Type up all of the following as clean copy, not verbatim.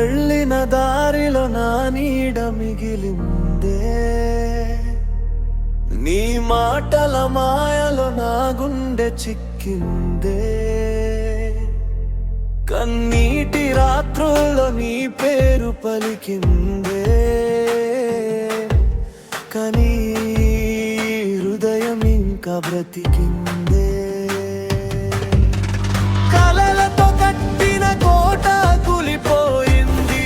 వెళ్ళిన దారిలో నా నీడ మిగిలిందే, నీ మాటల మాయలో నా గుండె చిక్కిందే, కన్నీటి రాత్రుల్లో నీ పేరు పలికిందే, కానీ హృదయం ఇంకా బ్రతికిందే. కలలతో కట్టిన కోట కూలిపోయింది,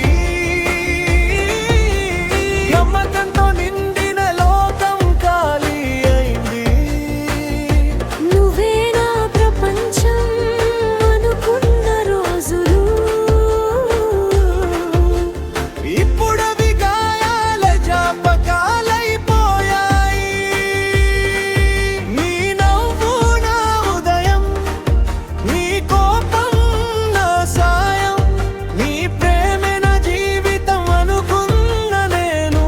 నమ్మకంతో నిండిన లోకం ఖాళీ అయింది. నువ్వే నా ప్రపంచం అనుకున్న రోజులు ఇప్పుడవి గాయాల జ్ఞాపకాలైపోయాయి. నీ నవ్వు నా ఉదయం, నీ కోపం నా సాయం, నీ ప్రేమే నా జీవితం అనుకున్న నేను.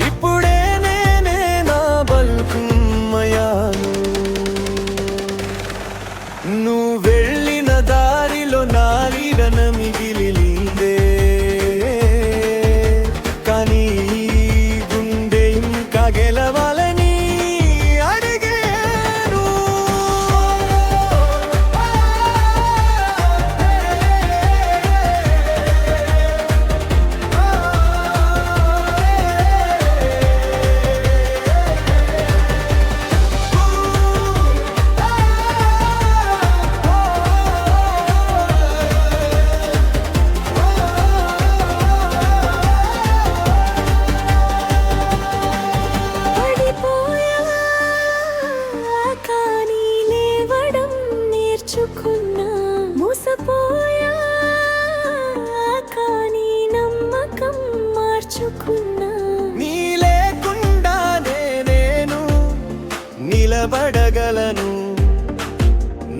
ఇప్పుడే నేనే నా బల్కుమయ్యాను. నువ్వు వెళ్ళిన దారిలో నా నీడన మిగిలిందే, కానీ గుండె ఇంకా గెలవాలని అడిగేను. పడిపోయా కానీ లేవడం నేర్చుకున్నా, మోసపోయా కానీ నమ్మకం మార్చుకున్నా. నీ లేకుండానే నేను నిలబడగలను,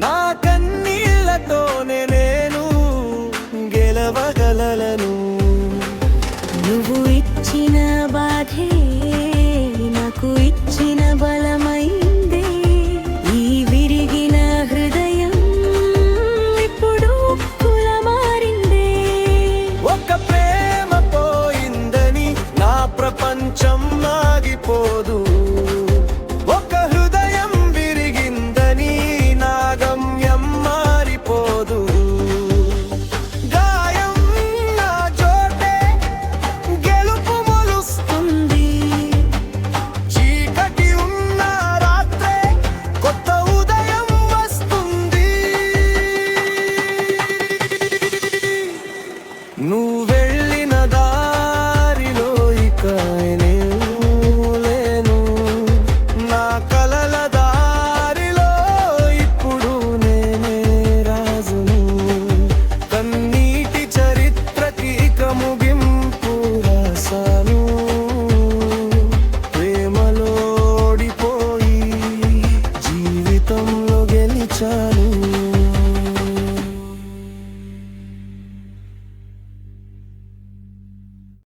నా కన్నీళ్లతోనే నేను గెలవగలను.